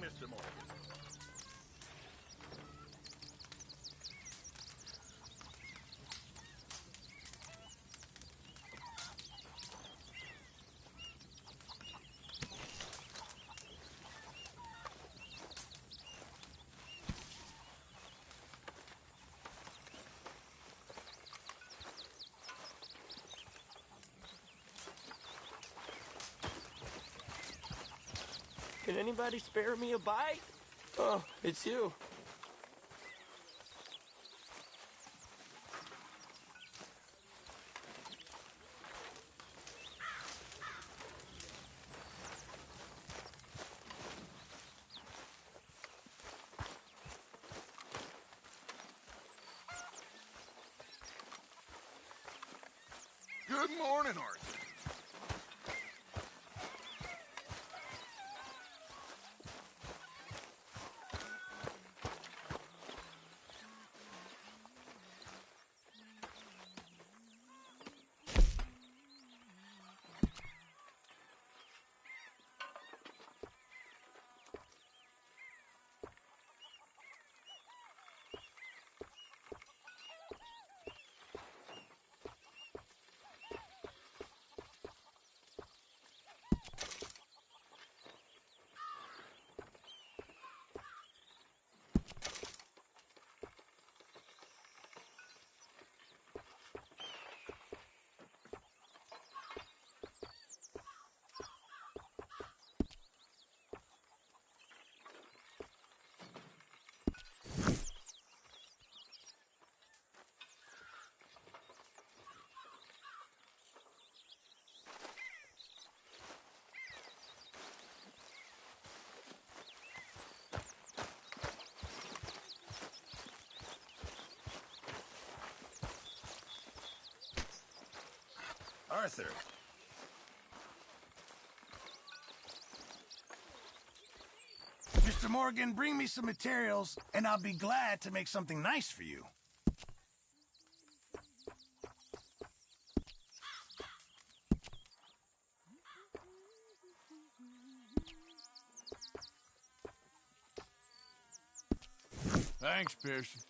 Mr. Morgan. Can anybody spare me a bite? Oh, it's you. Good morning, Arthur. Arthur. Mr. Morgan, bring me some materials, and I'll be glad to make something nice for you. Thanks, Pearson.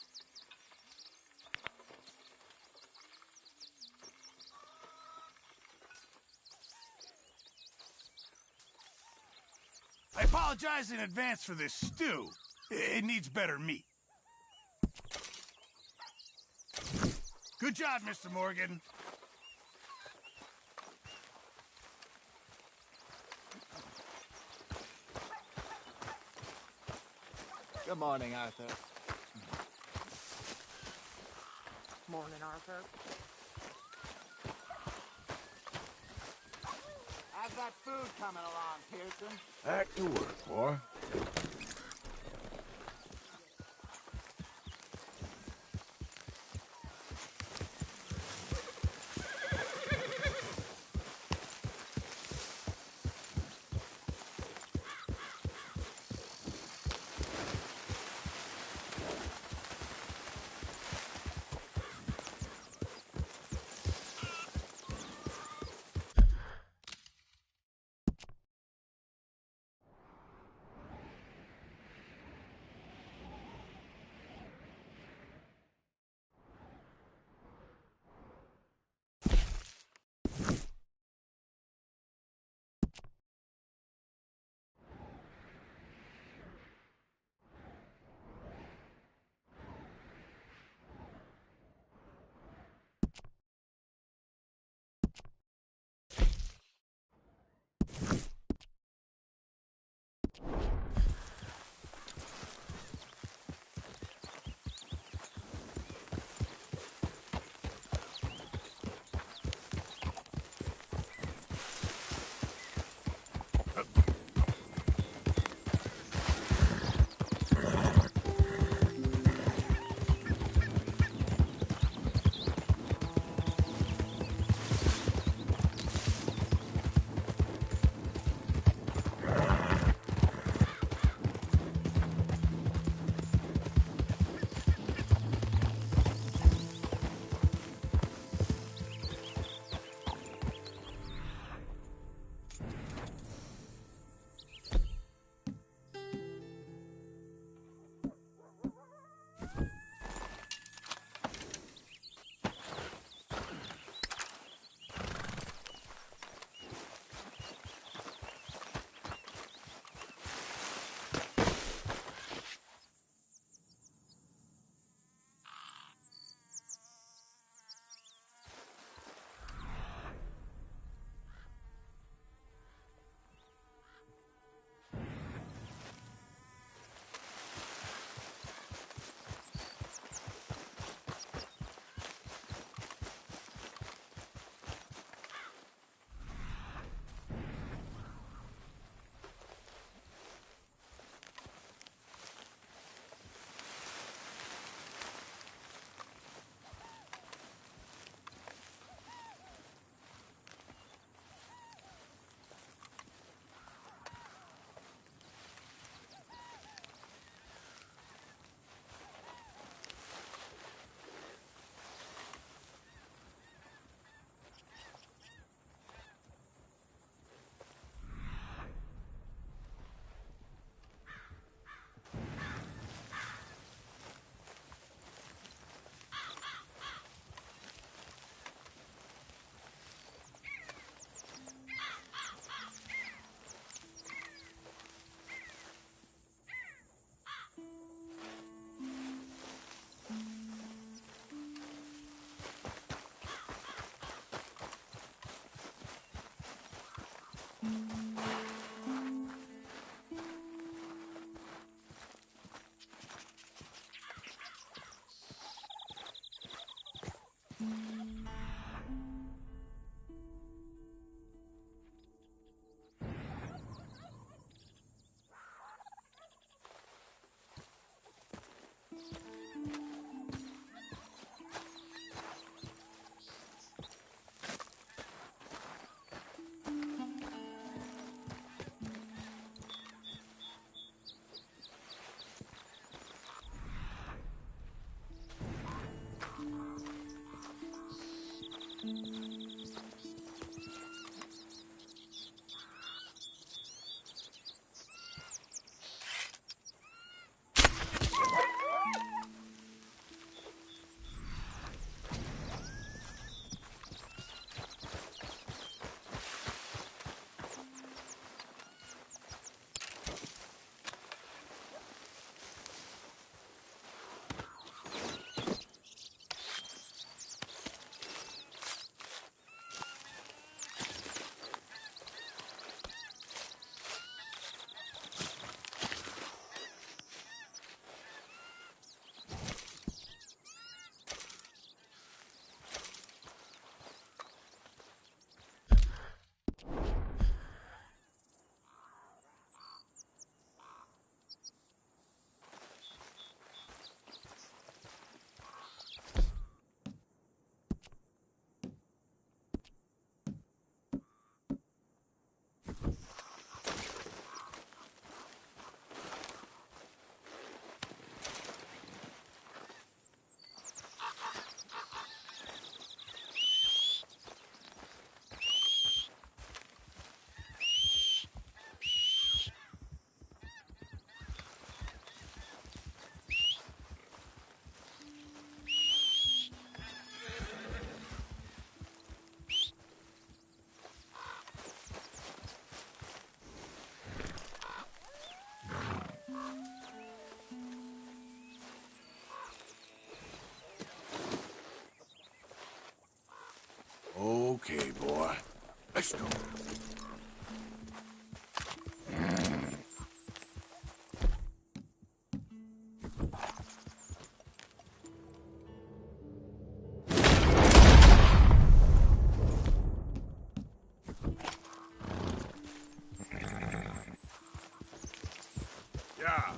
I apologize in advance for this stew. It needs better meat. Good job, Mr. Morgan. Good morning, Arthur. Morning, Arthur. How's that food coming along, Pearson? Back to work, boy. Okay, boy. Let's go. Yeah.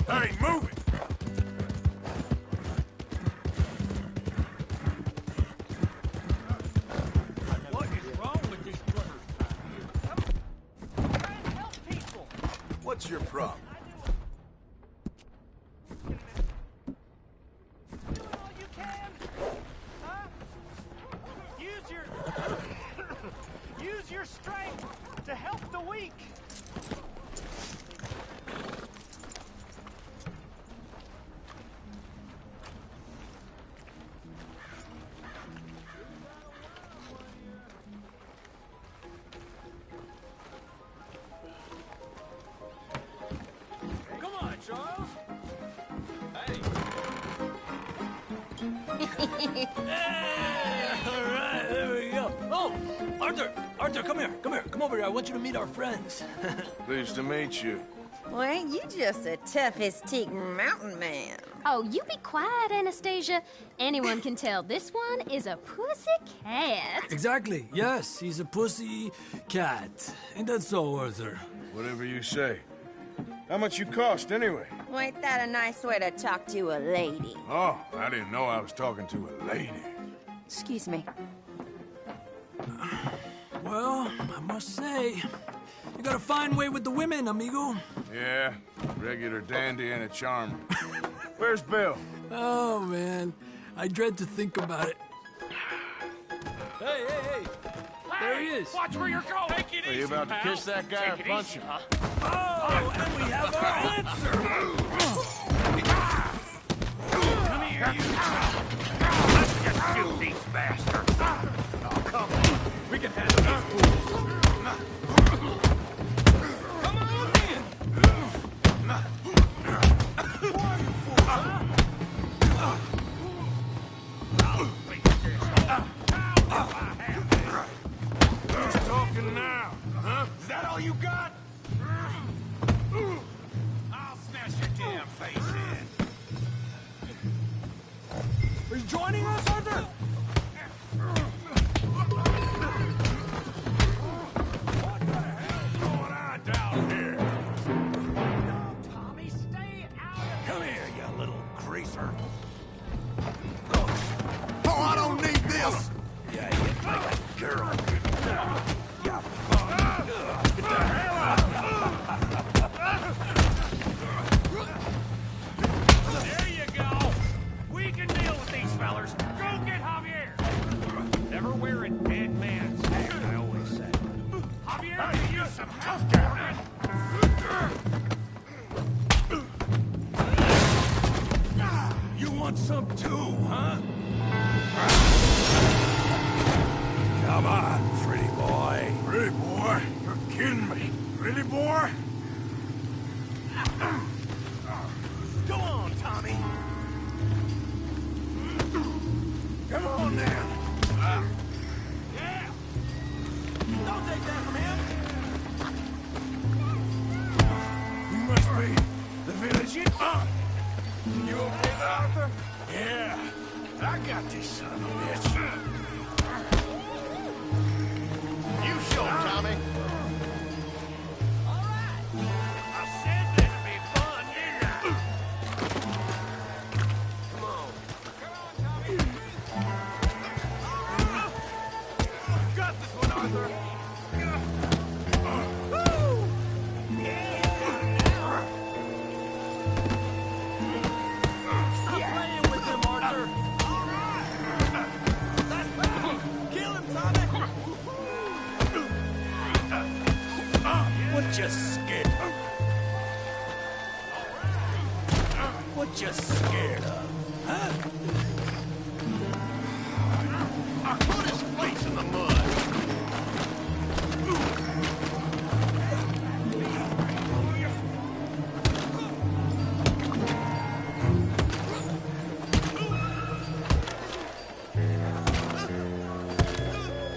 Hey, move it! What is wrong with this brother? Trying to help people. What's your problem? Do all you can. Huh? Use your strength to help the weak. Come on, Charles. Hey. All right, there we go. Oh, Arthur, come here. Come over here. I want you to meet our friends. Pleased to meet you. Well, ain't you just a tough-as-teak mountain man? Oh, you be quiet, Anastasia. Anyone can tell this one is a pussy cat. Exactly. Yes, he's a pussy cat. Ain't that so, Arthur? Whatever you say. How much you cost, anyway? Well, ain't that a nice way to talk to a lady? Oh, I didn't know I was talking to a lady. Excuse me. Well, I must say, You got a fine way with the women, amigo. Yeah, regular dandy and a charmer. Where's Bill? Oh, man. I dread to think about it. Hey! There he is. Watch where you're going. Take it Are you about to kiss that guy or punch him? Oh, and we have our answer. Come here, you. Let's just shoot these bastards. Oh, come on. We can handle these fools. Come on in. Who's talking now? Huh? Is that all you got? I'll smash your damn face in. Are you joining us, Arthur? What the hell's going on down here? Tommy, stay out of Come here, you little greaser. Oh, I don't need this! Yeah, you hit like a girl. Get the hell out! There you go. We can deal with these fellers. Go get Javier. Never wear a dead man's hat, I always say. Javier, you some tough guy. You want some too, huh? Come on, pretty boy. Pretty boy? You're kidding me. Pretty boy? Come on, Tommy. Come on, then. Yeah. Don't take that from him. You must be the village. You okay, Arthur? Yeah. I got this son of a bitch. You show him, Tommy. All right. I said this'd be fun, didn't I? Come on. Come on, Tommy. Got this one, Arthur. Stop playing with him, Arthur. Kill him, Tommy. What you scared of? What you scared of? I put his face in the mud.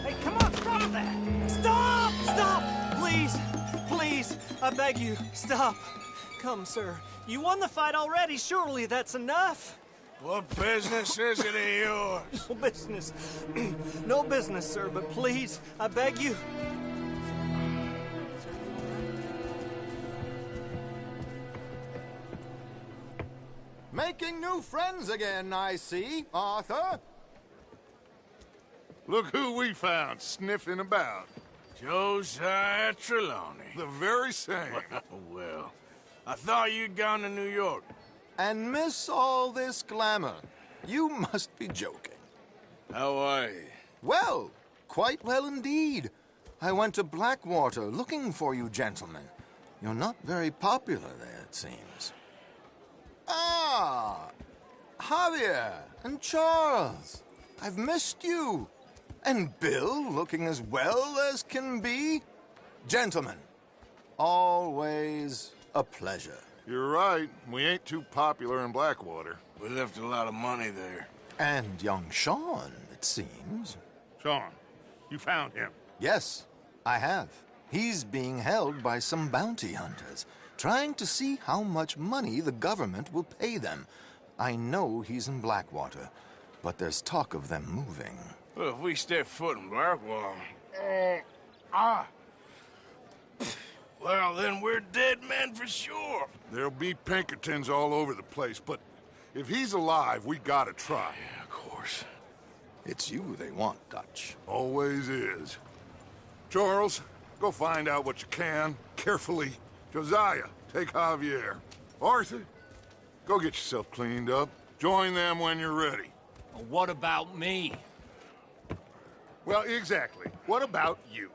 Hey, come on, stop that. Stop! Stop! Please! Please! I beg you, stop. Come, sir. You won the fight already. Surely that's enough. What business is it of yours? No business. No business, sir, but please, I beg you. Making new friends again, I see, Arthur. Look who we found sniffing about. Josiah Trelawney. The very same. Well, I thought you'd gone to New York. And miss all this glamour. You must be joking. How are you? Well, quite well indeed. I went to Blackwater looking for you gentlemen. You're not very popular there, it seems. Ah, Javier and Charles. I've missed you. And Bill looking as well as can be. Gentlemen, always a pleasure. You're right. We ain't too popular in Blackwater. We left a lot of money there. And young Sean, it seems. Sean, you found him. Yes, I have. He's being held by some bounty hunters, trying to see how much money the government will pay them. I know he's in Blackwater, but there's talk of them moving. Well, if we step foot in Blackwater... Well, then we're dead men for sure. There'll be Pinkertons all over the place, but if he's alive, we gotta try. Yeah, of course. It's you they want, Dutch. Always is. Charles, Go find out what you can, carefully. Josiah, take Javier. Arthur, go get yourself cleaned up. Join them when you're ready. Well, what about me? Well, exactly. What about you?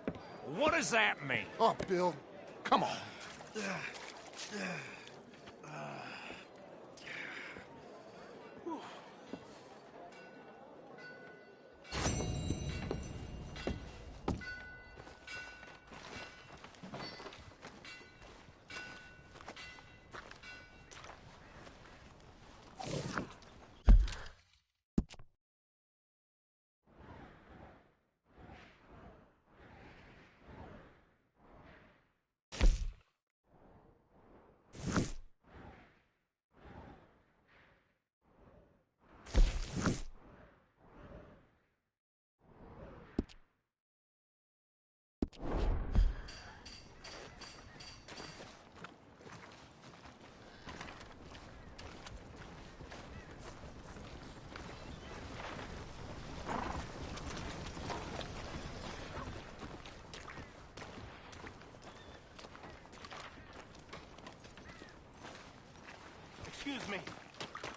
What does that mean? Oh, Bill, come on.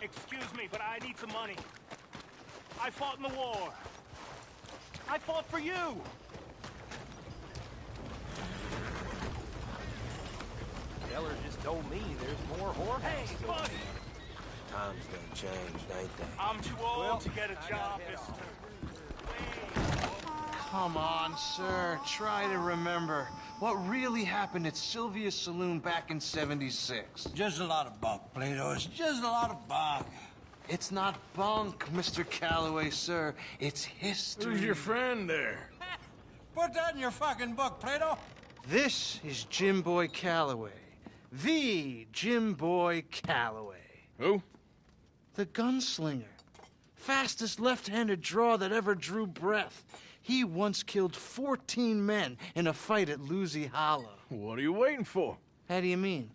Excuse me, but I need some money. I fought in the war. I fought for you. Geller just told me there's more whorehouses. Hey, buddy! Times done changed, ain't they? I'm too old to get a job, mister. Come on, sir. Try to remember what really happened at Sylvia's Saloon back in '76. Just a lot of bunk, Plato. It's just a lot of bunk. It's not bunk, Mr. Calloway, sir. It's history. Who's your friend there? Put that in your fucking book, Plato. This is Jim Boy Calloway. The Jim Boy Calloway. Who? The gunslinger. Fastest left-handed draw that ever drew breath. He once killed 14 men in a fight at Lucy Hollow. What are you waiting for? How do you mean?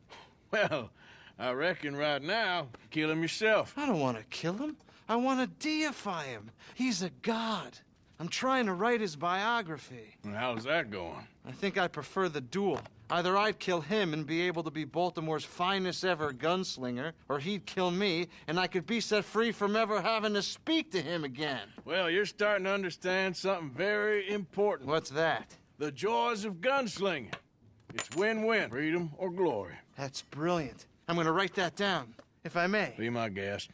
Well, I reckon right now, kill him yourself. I don't want to kill him. I want to deify him. He's a god. I'm trying to write his biography. And how's that going? I think I prefer the duel. Either I'd kill him and be able to be Baltimore's finest ever gunslinger, or he'd kill me and I could be set free from ever having to speak to him again. Well, you're starting to understand something very important. What's that? The joys of gunslinging. It's win-win, freedom or glory. That's brilliant. I'm gonna write that down, if I may. Be my guest.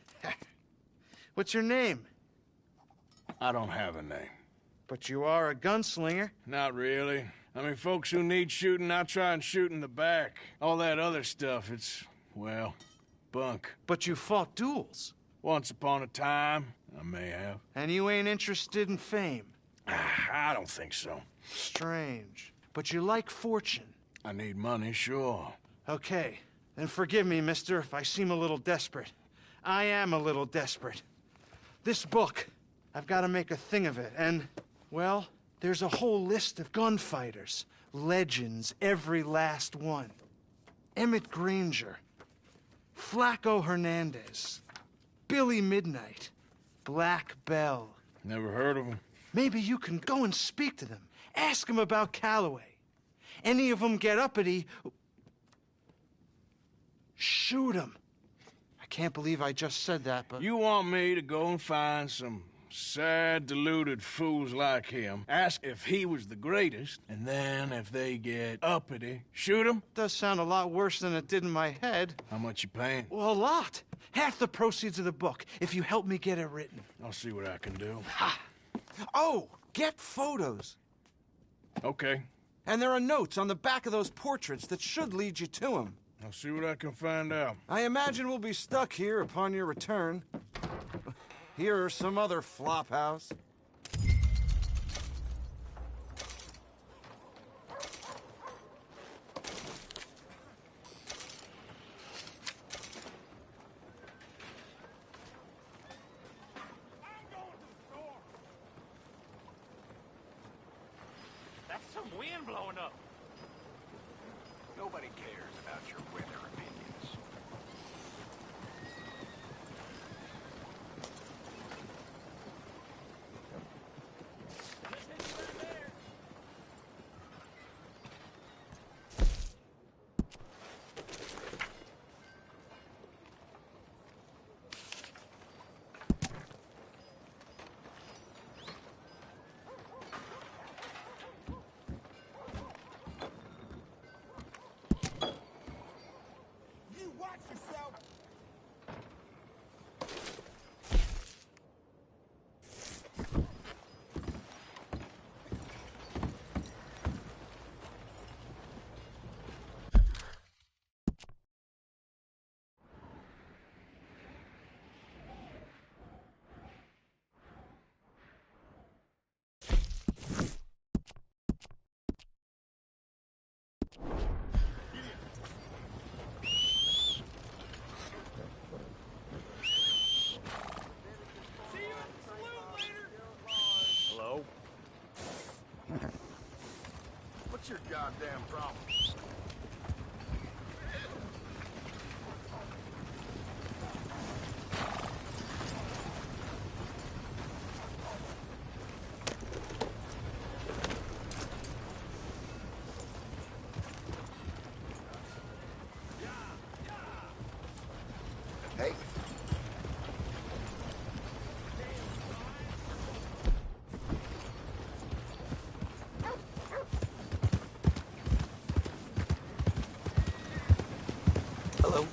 What's your name? I don't have a name. But you are a gunslinger. Not really. I mean, folks who need shooting, I try and shoot in the back. All that other stuff, it's, well, bunk. But you fought duels. Once upon a time, I may have. And you ain't interested in fame. I don't think so. Strange. But you like fortune. I need money, sure. Okay. Then forgive me, mister, if I seem a little desperate. I am a little desperate. This book, I've got to make a thing of it, and, well, there's a whole list of gunfighters. Legends, every last one. Emmett Granger. Flaco Hernandez. Billy Midnight. Black Bell. Never heard of him. Maybe you can go and speak to them. Ask them about Calloway. Any of them get uppity, shoot them. I can't believe I just said that, but... You want me to go and find some sad, deluded fools like him, ask if he was the greatest, and then if they get uppity, shoot him? Does sound a lot worse than it did in my head. How much you paying? Well, a lot. Half the proceeds of the book, if you help me get it written. I'll see what I can do. Ha! Oh, get photos. Okay. And there are notes on the back of those portraits that should lead you to him. I'll see what I can find out. I imagine we'll be stuck here upon your return. Here or some other flophouse. That's some wind blowing up. Nobody cares about your weather opinions. your goddamn problem? Hey. Hello.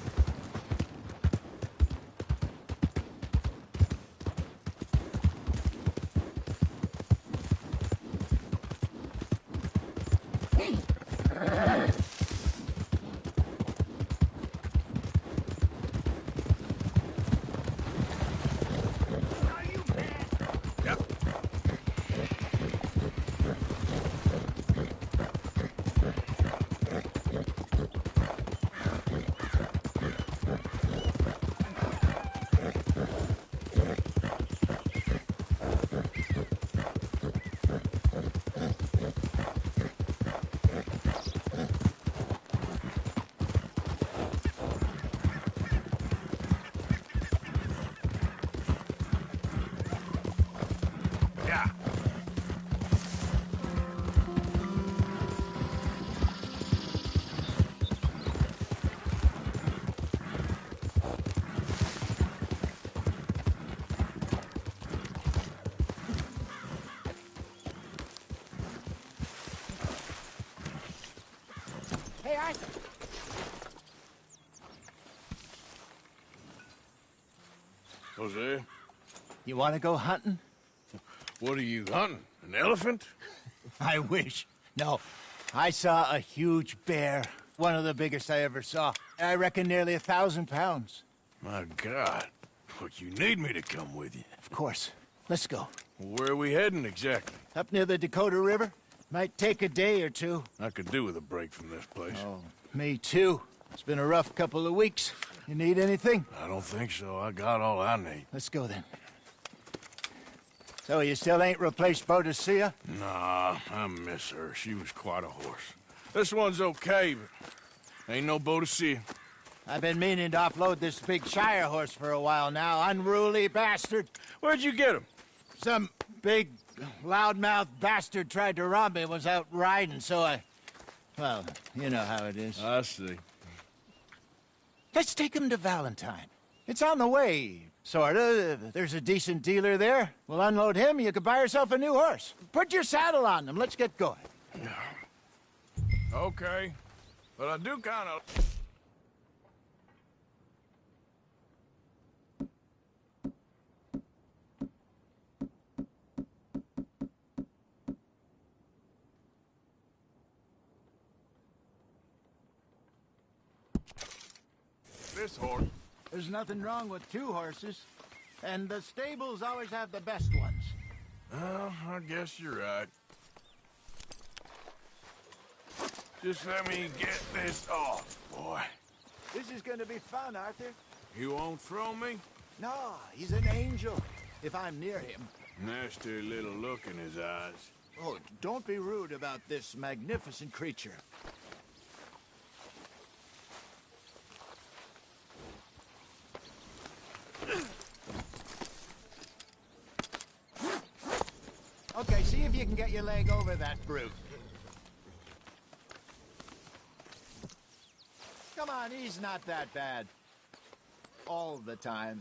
Hey, Arthur. Jose, You want to go hunting? what are you hunting? An elephant? I wish. No. I saw a huge bear. One of the biggest I ever saw. I reckon nearly 1,000 pounds. My God. But you need me to come with you. Of course. Let's go. Where are we heading exactly? Up near the Dakota River. Might take a day or two. I could do with a break from this place. Oh, me too. It's been a rough couple of weeks. You need anything? I don't think so. I got all I need. Let's go then. So you still ain't replaced Boadicea? Nah, I miss her. She was quite a horse. This one's okay, but ain't no Boadicea. I've been meaning to offload this big Shire horse for a while now. Unruly bastard. Where'd you get him? Some big, loudmouth bastard tried to rob me, was out riding, so I... Well, you know how it is. I see. Let's take him to Valentine. It's on the way, sorta. There's a decent dealer there. We'll unload him, you could buy yourself a new horse. Put your saddle on them, let's get going. Okay. But I do kind of... This horse. There's nothing wrong with two horses. And the stables always have the best ones. Well, I guess you're right. Just let me get this off, boy. This is gonna be fun, Arthur. You won't throw me? No, he's an angel, if I'm near him. Nasty little look in his eyes. Oh, don't be rude about this magnificent creature. Okay, see if you can get your leg over that brute. Come on, he's not that bad. All the time.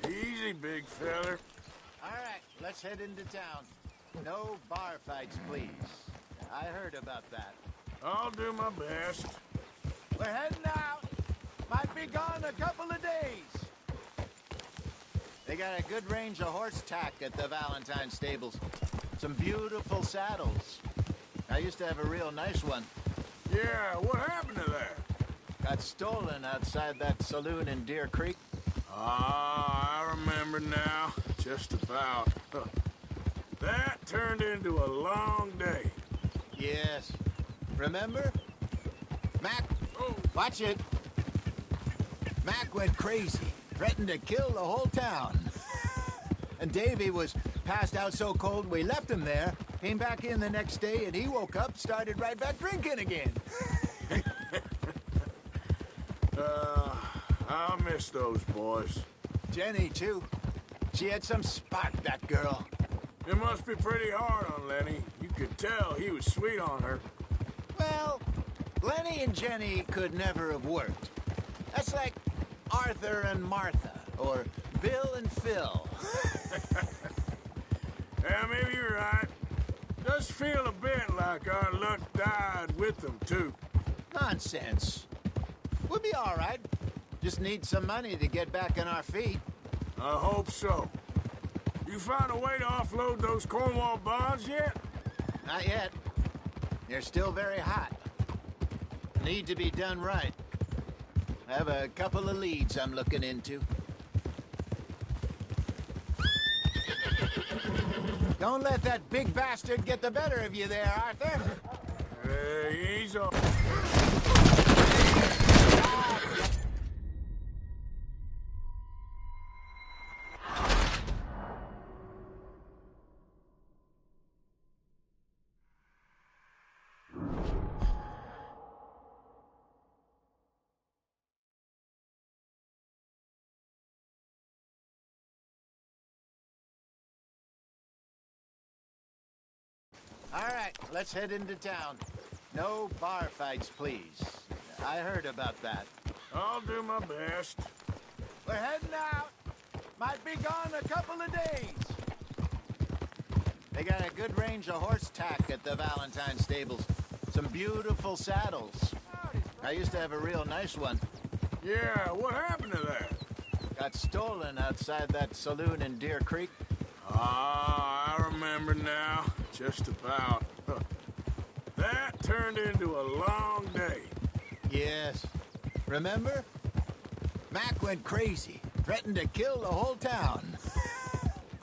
Easy, big feller. All right, let's head into town. No bar fights, please. I heard about that. I'll do my best. We're heading out. Might be gone a couple of days. They got a good range of horse tack at the Valentine stables. Some beautiful saddles. I used to have a real nice one. Yeah, what happened to that? Got stolen outside that saloon in Deer Creek. Ah, I remember now. Just about. That turned into a long day. Yes. Remember? Mac, watch it. Mac went crazy, threatened to kill the whole town. And Davy was passed out so cold we left him there, came back in the next day, and he woke up, started right back drinking again. I'll miss those boys. Jenny, too. She had some spark, that girl. It must be pretty hard on Lenny. You could tell he was sweet on her. Well, Lenny and Jenny could never have worked. That's like Arthur and Martha, or Bill and Phil. Yeah, maybe you're right. Does feel a bit like our luck died with them, too. Nonsense. We'll be all right. Just need some money to get back on our feet. I hope so. You found a way to offload those Cornwall bonds yet? Not yet. They're still very hot. Need to be done right. I have a couple of leads I'm looking into. Don't let that big bastard get the better of you there, Arthur. He's on. All right, let's head into town. No bar fights, please. I heard about that. I'll do my best. We're heading out. Might be gone a couple of days. They got a good range of horse tack at the Valentine stables. Some beautiful saddles. I used to have a real nice one. Yeah, what happened to that? Got stolen outside that saloon in Deer Creek. Ah, I remember now. Just about. That turned into a long day. Yes. Remember? Mac went crazy, threatened to kill the whole town.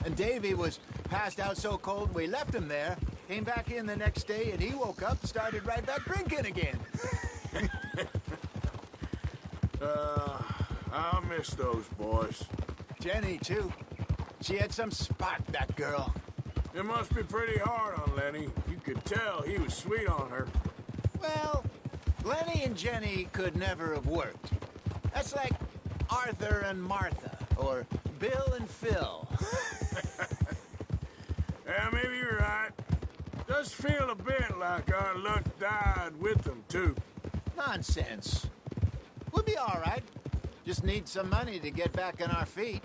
And Davy was passed out so cold we left him there, came back in the next day, and he woke up, started right back drinking again. I'll miss those boys. Jenny, too. She had some spark, that girl. It must be pretty hard on Lenny. You could tell he was sweet on her. Well, Lenny and Jenny could never have worked. That's like Arthur and Martha, or Bill and Phil. Yeah, maybe you're right. Does feel a bit like our luck died with them, too. Nonsense. We'll be all right. Just need some money to get back on our feet.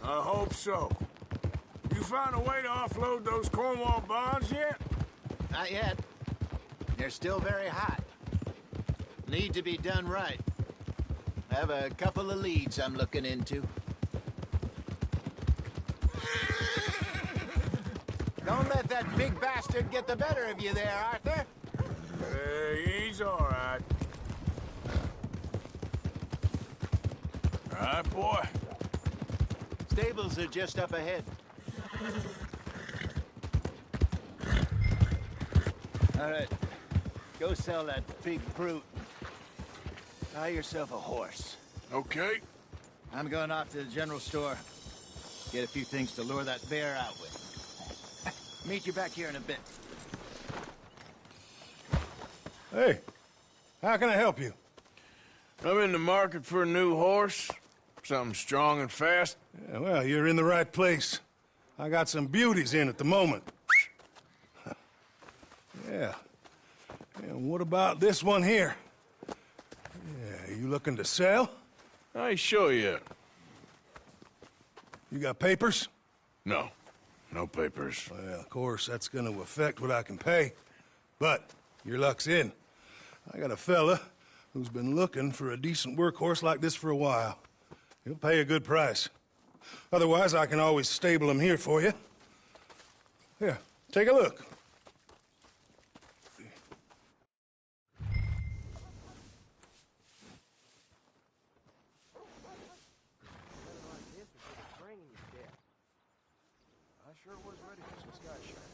I hope so. You found a way to offload those Cornwall bonds yet? Not yet. They're still very hot. Need to be done right. I have a couple of leads I'm looking into. Don't let that big bastard get the better of you there, Arthur. He's all right. All right, boy. Stables are just up ahead. All right. Go sell that big brute. Buy yourself a horse. Okay. I'm going off to the general store. Get a few things to lure that bear out with. Meet you back here in a bit. Hey, how can I help you? I'm in the market for a new horse. Something strong and fast. Yeah, well, you're in the right place. I got some beauties in at the moment. Yeah. And what about this one here? Yeah, you looking to sell? I ain't sure yet. You got papers? No. No papers. Well, of course, that's gonna affect what I can pay. But your luck's in. I got a fella who's been looking for a decent workhorse like this for a while. He'll pay a good price. Otherwise, I can always stable him here for you. Here, take a look. I sure was ready for some sky shining.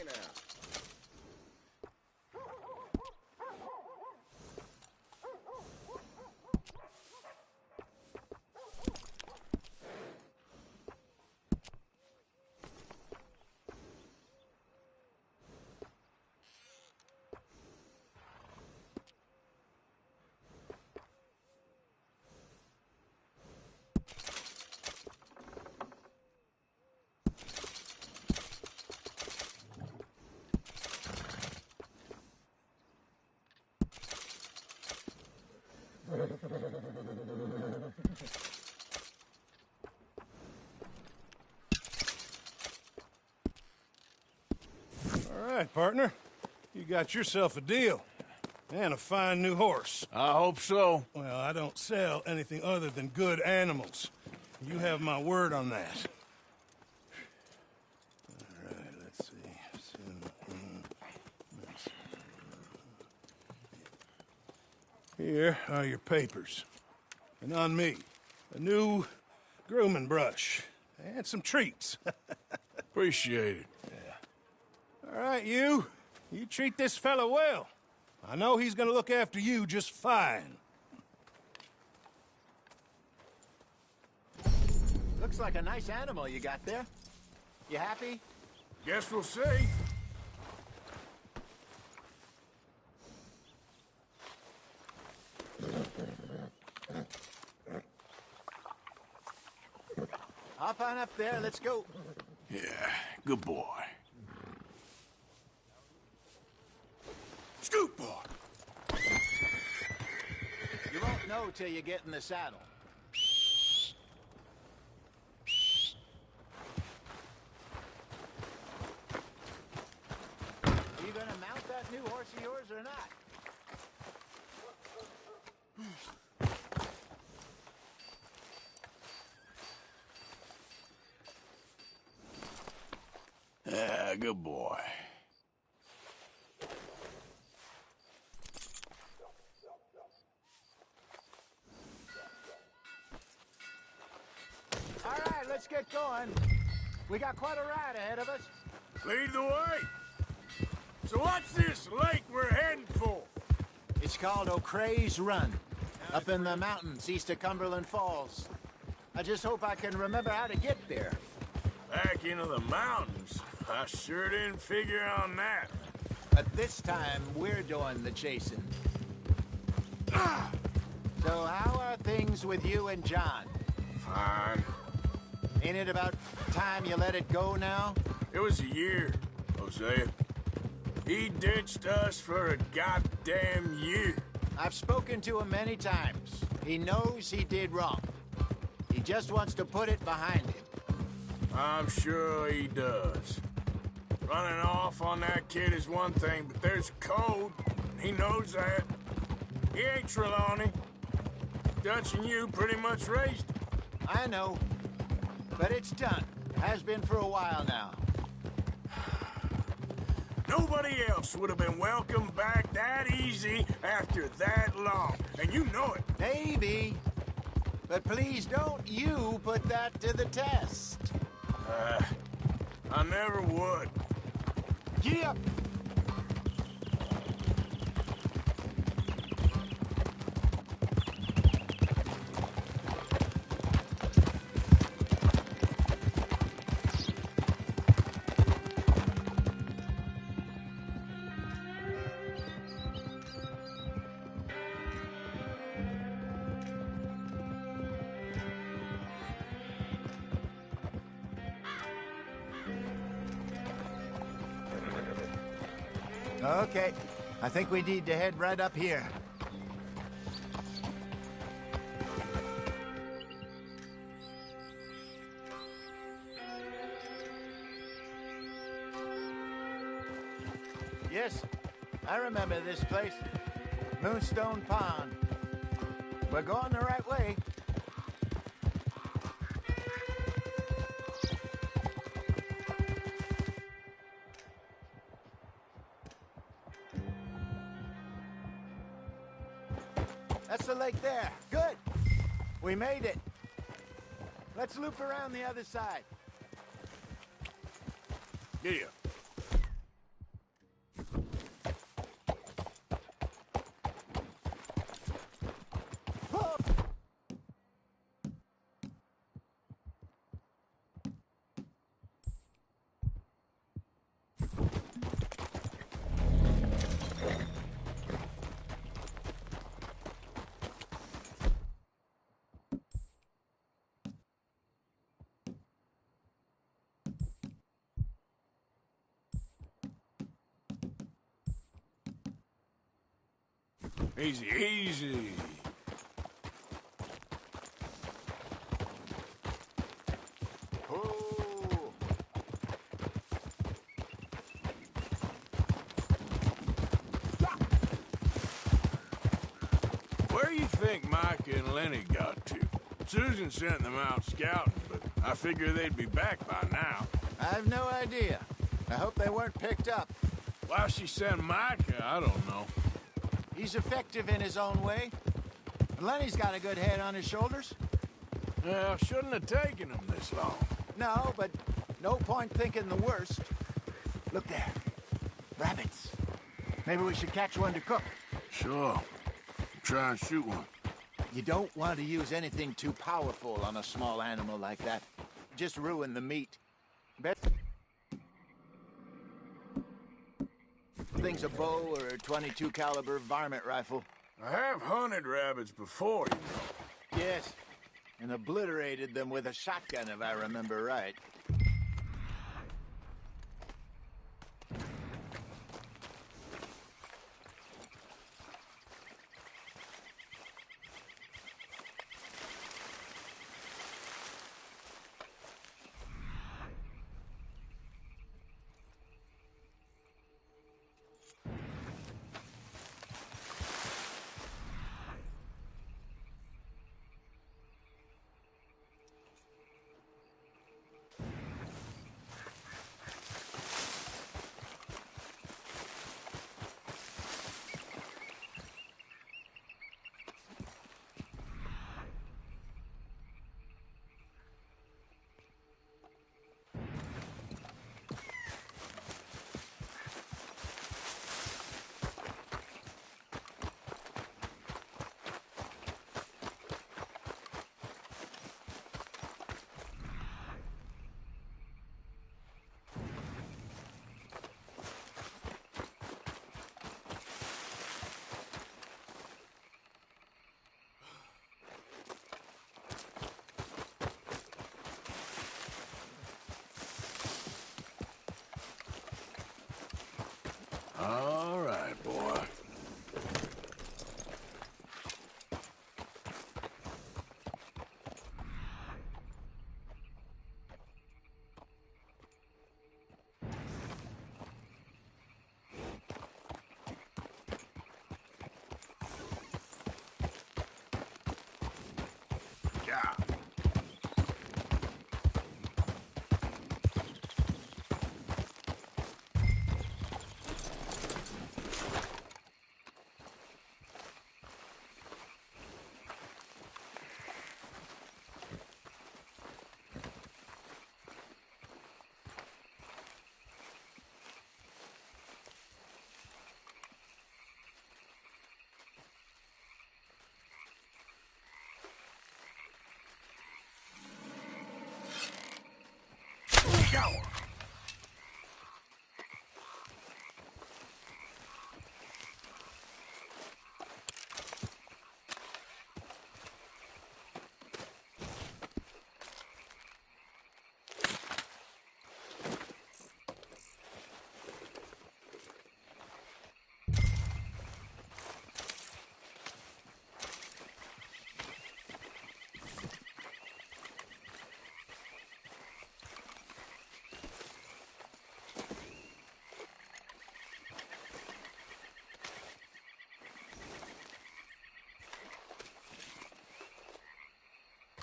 now. All right, partner. You got yourself a deal. And a fine new horse. I hope so. Well, I don't sell anything other than good animals. You have my word on that. All right, let's see. Here are your papers. And on me, a new grooming brush. And some treats. Appreciate it. All right, you. You treat this fella well. I know he's gonna look after you just fine. Looks like a nice animal you got there. You happy? Guess we'll see. Hop on up there, let's go. Yeah, good boy. Scoot, boy! You won't know till you get in the saddle. Are you gonna mount that new horse of yours or not? Yeah, good boy. All right, let's get going. We got quite a ride ahead of us. Lead the way. So what's this lake we're heading for? It's called O'Creagh's Run, up in the mountains east of Cumberland Falls. I just hope I can remember how to get there. Back into the mountains? I sure didn't figure on that. But this time, we're doing the chasing. So how are things with you and John? Fine. Ain't it about time you let it go now? It was a year, Hosea. He ditched us for a goddamn year. I've spoken to him many times. He knows he did wrong. He just wants to put it behind him. I'm sure he does. Running off on that kid is one thing, but there's a code. He knows that. He ain't Trelawney. Dutch and you pretty much raised him. I know. But it's done. Has been for a while now. Nobody else would have been welcomed back that easy after that long. And you know it. Maybe. But please don't you put that to the test. I never would. Gee up! Okay, I think we need to head right up here. Yes, I remember this place. Moonstone Pond. We're going the right way. That's the lake there. Good. We made it. Let's loop around the other side. Yeah. Easy, easy. Oh. Where you think Micah and Lenny got to? Susan sent them out scouting, but I figure they'd be back by now. I have no idea. I hope they weren't picked up. Why she sent Micah, I don't know. He's effective in his own way. And Lenny's got a good head on his shoulders. Well, shouldn't have taken him this long. No, but no point thinking the worst. Look there. Rabbits. Maybe we should catch one to cook. Sure. Try and shoot one. You don't want to use anything too powerful on a small animal like that. Just ruin the meat. Bet thing's a bow or a .22 caliber varmint rifle. I have hunted rabbits before, you know. Yes, and obliterated them with a shotgun, if I remember right. All right, boy. Yeah. Go.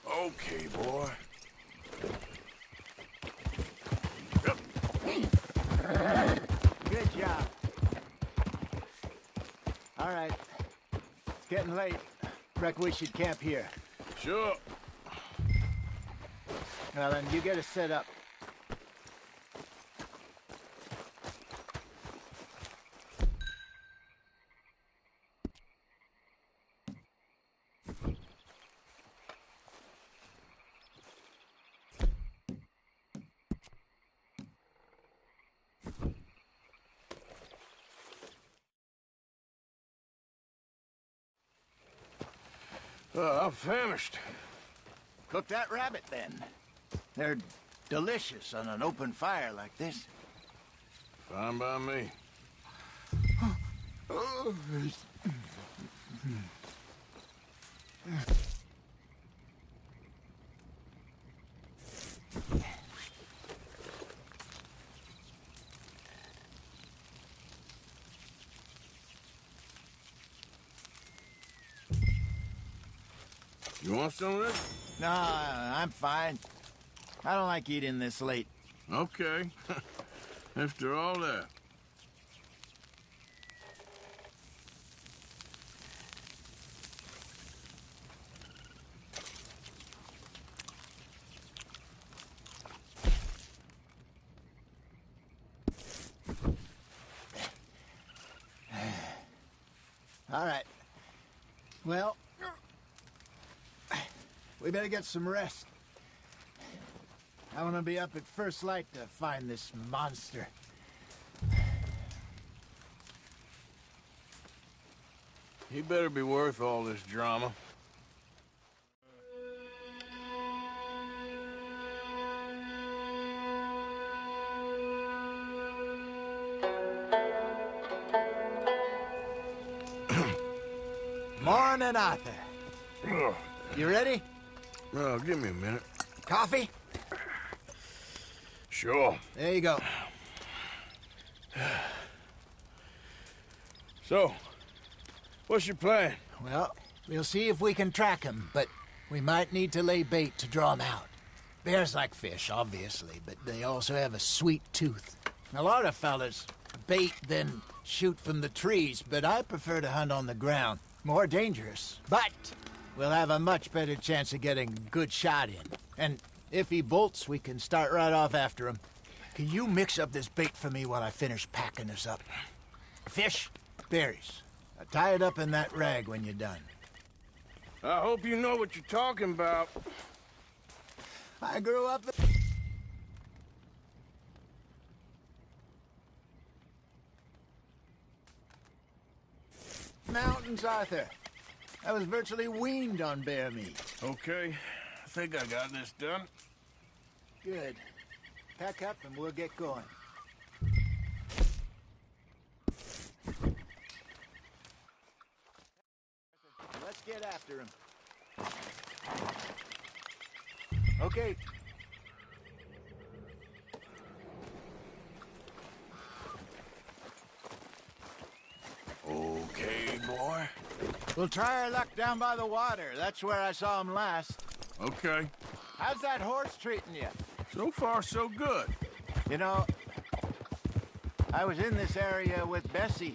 Okay, boy. Good job. All right. It's getting late. Reckon we should camp here. Sure. Well, then you get us set up. I'm famished. Cook that rabbit, then. They're delicious on an open fire like this. Fine by me. You want some of this? No, I'm fine. I don't like eating this late. Okay. After all that. All right. Well, we better get some rest. I want to be up at first light to find this monster. He better be worth all this drama. Morning, Arthur. You ready? Oh, give me a minute. Coffee? Sure. There you go. So, what's your plan? Well, we'll see if we can track him, but we might need to lay bait to draw him out. Bears like fish, obviously, but they also have a sweet tooth. A lot of fellas bait, then shoot from the trees, but I prefer to hunt on the ground. More dangerous, but we'll have a much better chance of getting a good shot in. And if he bolts, we can start right off after him. Can you mix up this bait for me while I finish packing this up? Fish, berries. Tie it up in that rag when you're done. I hope you know what you're talking about. I grew up... Mountains, Arthur. I was virtually weaned on bear meat. Okay, I think I got this done. Good. Pack up and we'll get going. Let's get after him. Okay. Okay, boy. We'll try our luck down by the water. That's where I saw him last. Okay. How's that horse treating you? So far, so good. You know, I was in this area with Bessie.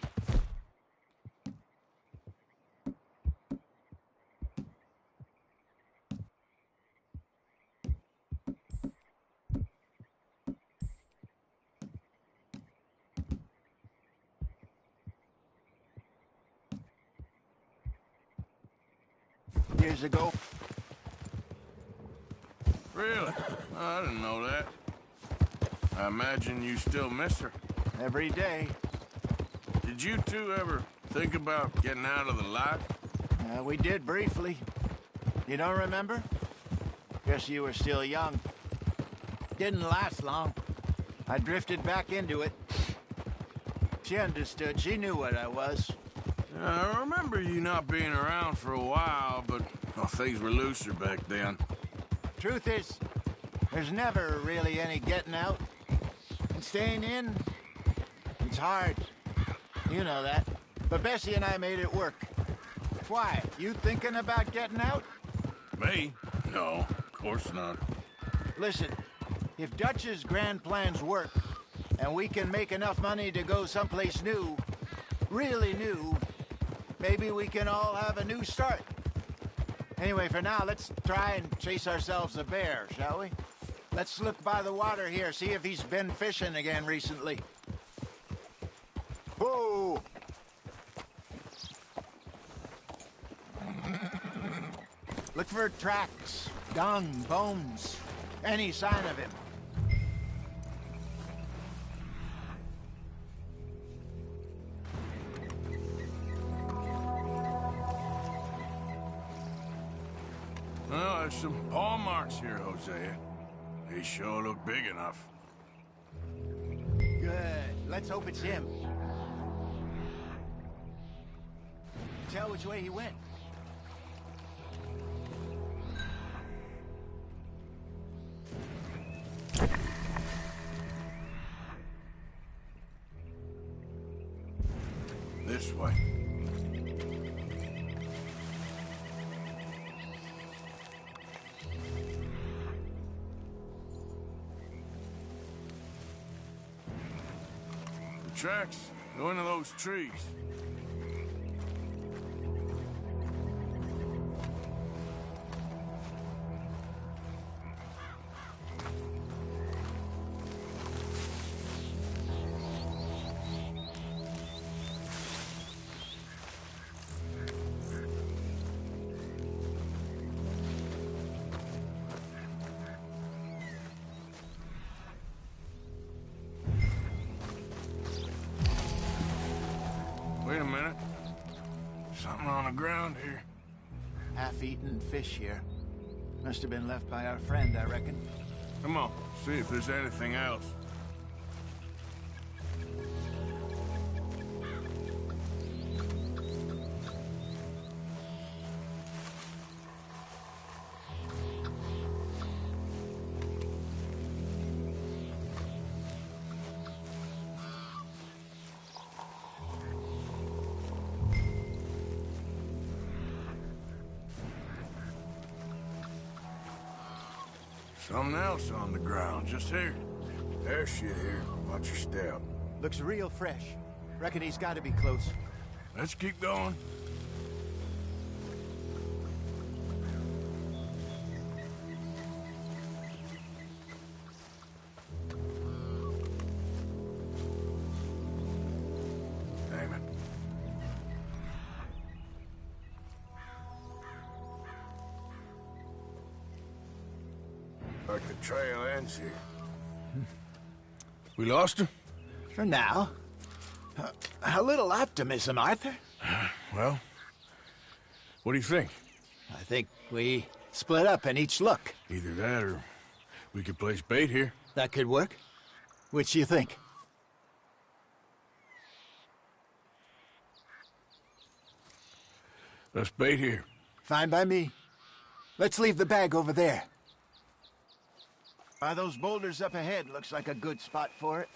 Years ago. Really? I didn't know that. I imagine you still miss her. Every day. Did you two ever think about getting out of the life? We did briefly. You don't remember? Guess you were still young. Didn't last long. I drifted back into it. She understood. She knew what I was. I remember you not being around for a while, but things were looser back then. Truth is, there's never really any getting out. And staying in, it's hard. You know that. But Bessie and I made it work. Why? You thinking about getting out? Me? No, of course not. Listen, if Dutch's grand plans work, and we can make enough money to go someplace new, really new, maybe we can all have a new start. Anyway, for now, let's try and chase ourselves a bear, shall we? Let's look by the water here, see if he's been fishing again recently. Whoa! Look for tracks, dung, bones, any sign of him. Well, there's some paw marks here, Hosea. They sure look big enough. Good. Let's hope it's him. tell which way he went. This way. The tracks go into those trees. Wait a minute. Something on the ground here. Half-eaten fish here. Must have been left by our friend, I reckon. Come on, see if there's anything else. Something else on the ground, just here. There's shit here. Watch your step. Looks real fresh. Reckon he's got to be close. Let's keep going. Damn it. Like the trail ends here. We lost him? For now. A little optimism, Arthur. Well, what do you think? I think we split up and each look. Either that or we could place bait here. That could work. Which do you think? Let's bait here. Fine by me. Let's leave the bag over there. By those boulders up ahead, looks like a good spot for it.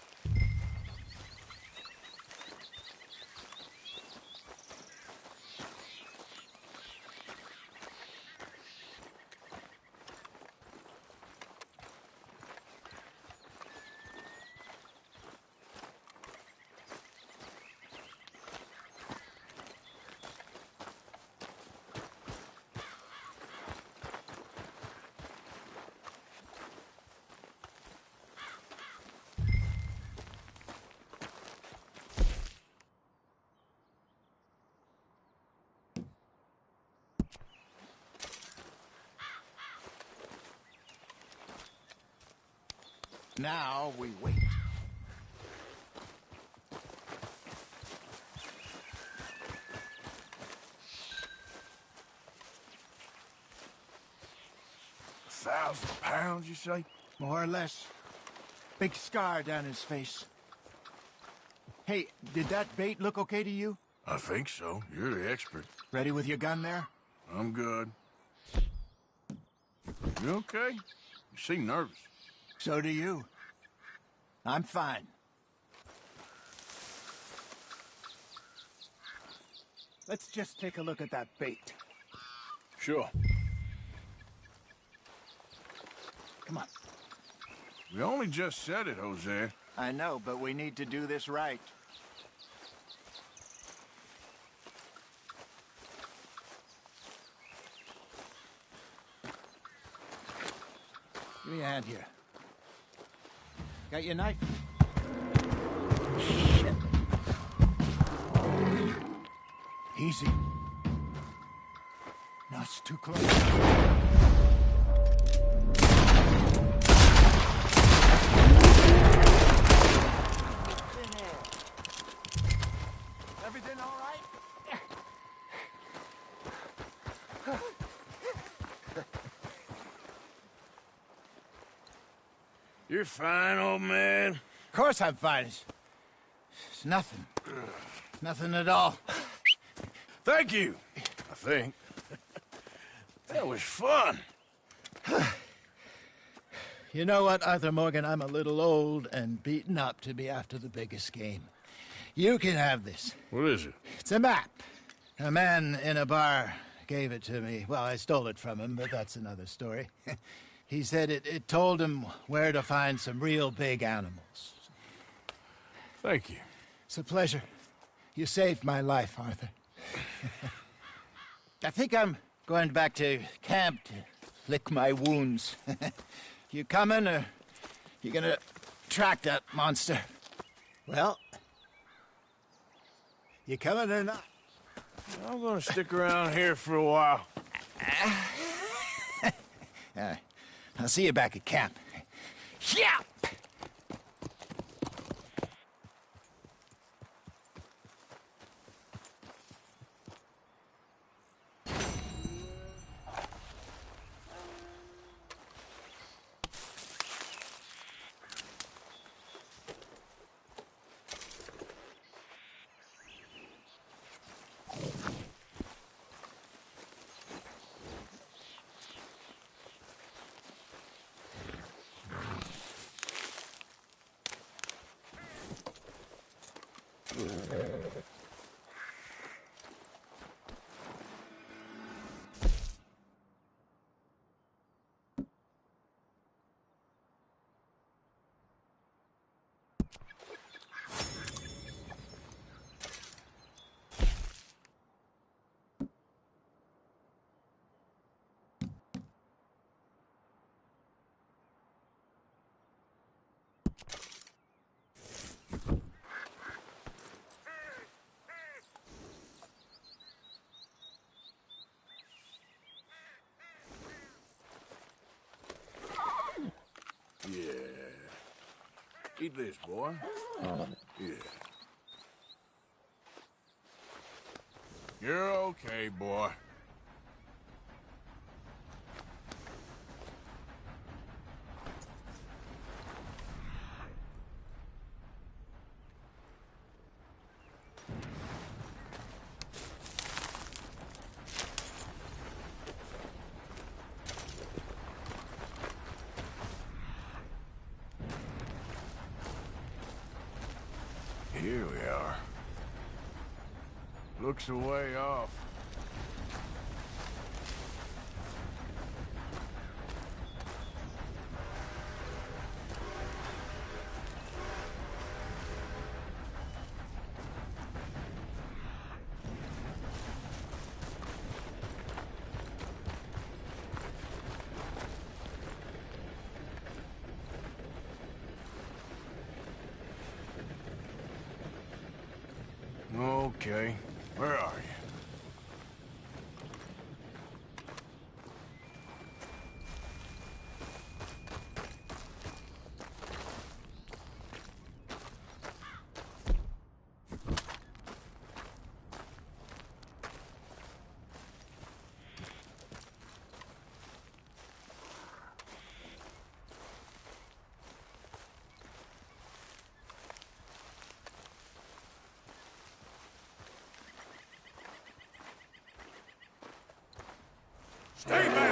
Now we wait. £1,000, you say? More or less. Big scar down his face. Hey, did that bait look okay to you? I think so. You're the expert. Ready with your gun there? I'm good. You okay? You seem nervous. So do you. I'm fine. Let's just take a look at that bait. Sure. Come on. We only just said it, Jose. I know, but we need to do this right. Give me a hand here. Got your knife? Shit. Easy. No, it's too close. Everything all right? You're fine, old man. Of course I'm fine. It's nothing. Nothing at all. Thank you, I think. That was fun. You know what, Arthur Morgan? I'm a little old and beaten up to be after the biggest game. You can have this. What is it? It's a map. A man in a bar gave it to me. Well, I stole it from him, but that's another story. He said it told him where to find some real big animals. Thank you. It's a pleasure. You saved my life, Arthur. I think I'm going back to camp to lick my wounds. You coming, or you gonna track that monster? Well, you coming or not? I'm gonna stick around here for a while. All right. I'll see you back at camp. Yeah! Yeah. Eat this, boy. Yeah. You're okay, boy. Here we are. Looks a way off. Okay, where are you? Stay back!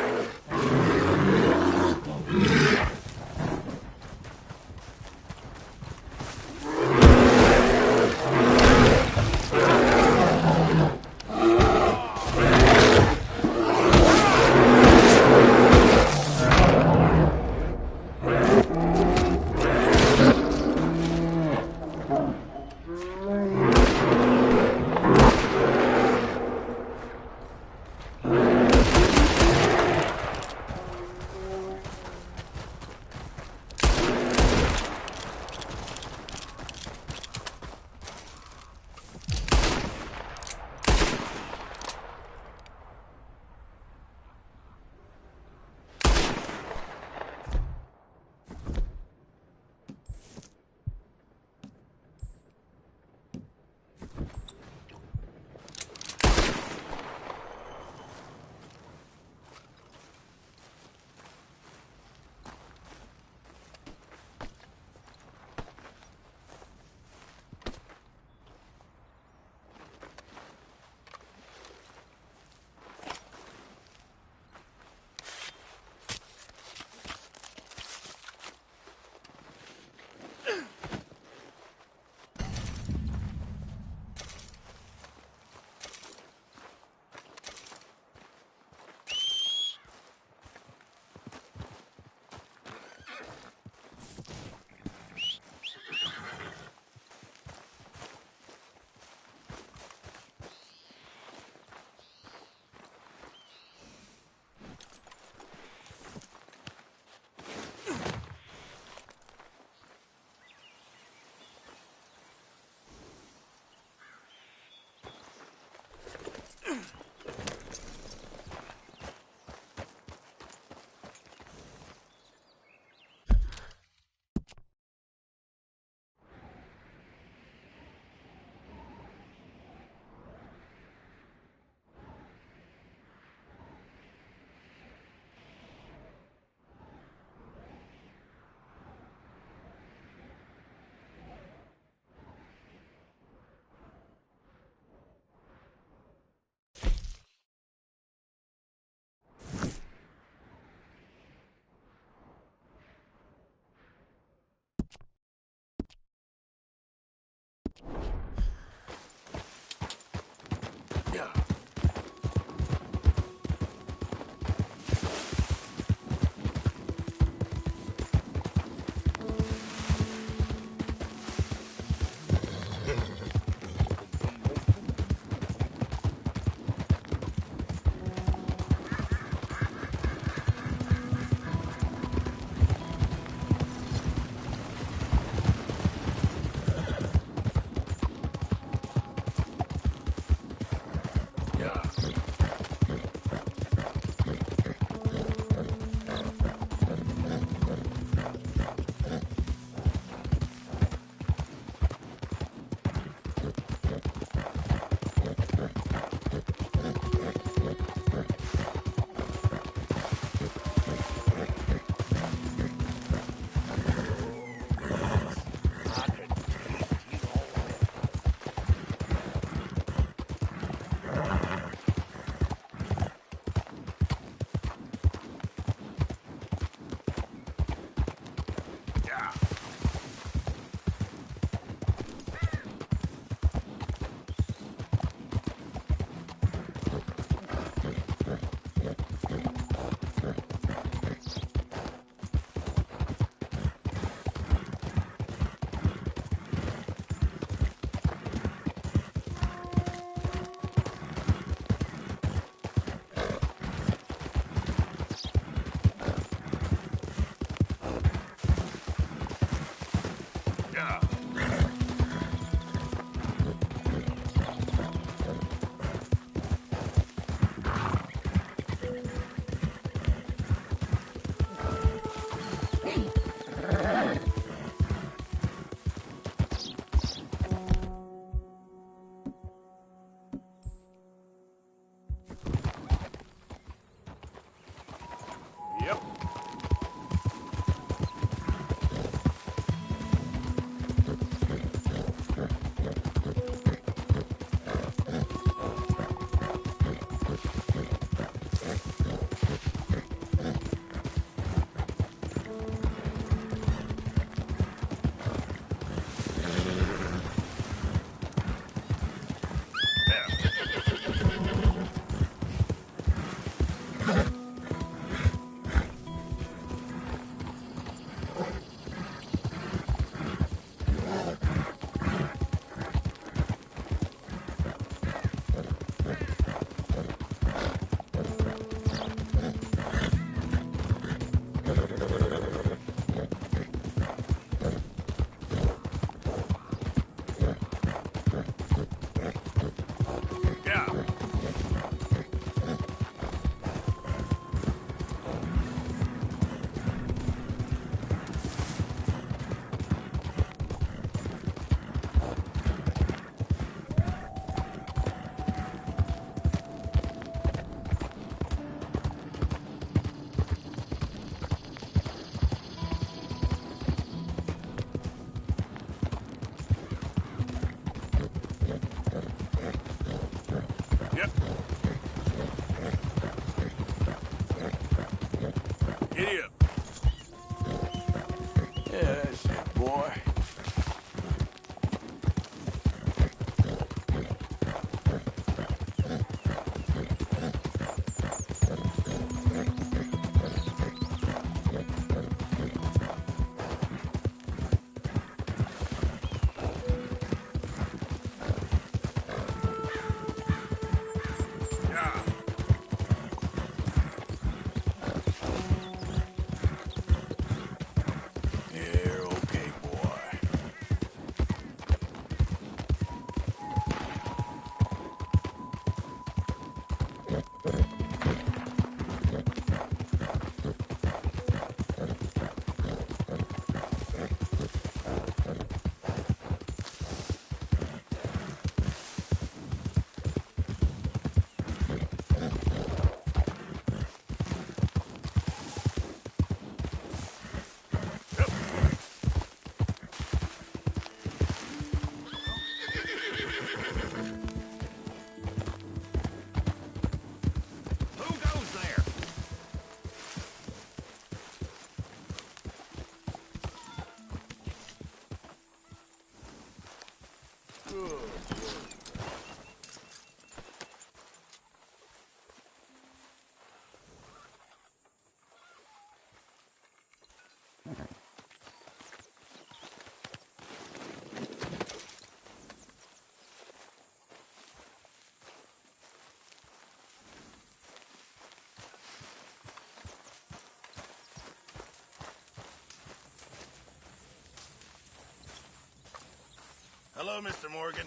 Hello, Mr. Morgan.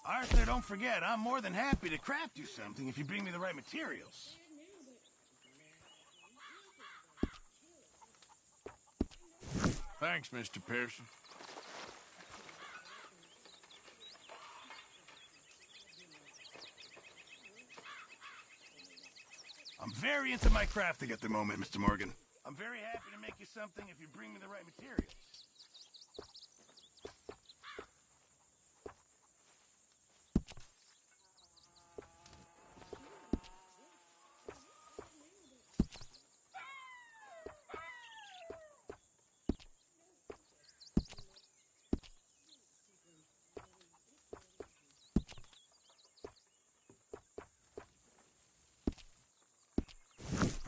Arthur, don't forget, I'm more than happy to craft you something if you bring me the right materials. Thanks, Mr. Pearson. I'm very into my crafting at the moment, Mr. Morgan. I'm very happy to make you something if you bring me the right materials.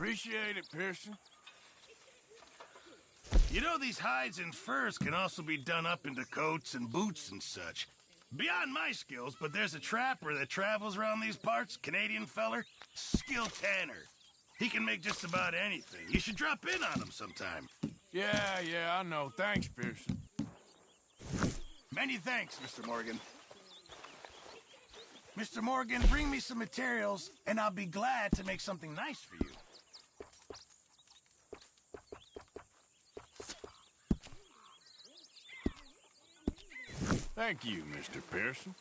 Appreciate it, Pearson. You know, these hides and furs can also be done up into coats and boots and such. Beyond my skills, but there's a trapper that travels around these parts, Canadian feller, Skill Tanner. He can make just about anything. You should drop in on him sometime. Yeah, I know. Thanks, Pearson. Many thanks, Mr. Morgan. Mr. Morgan, bring me some materials, and I'll be glad to make something nice for you. Thank you, Mr. Pearson.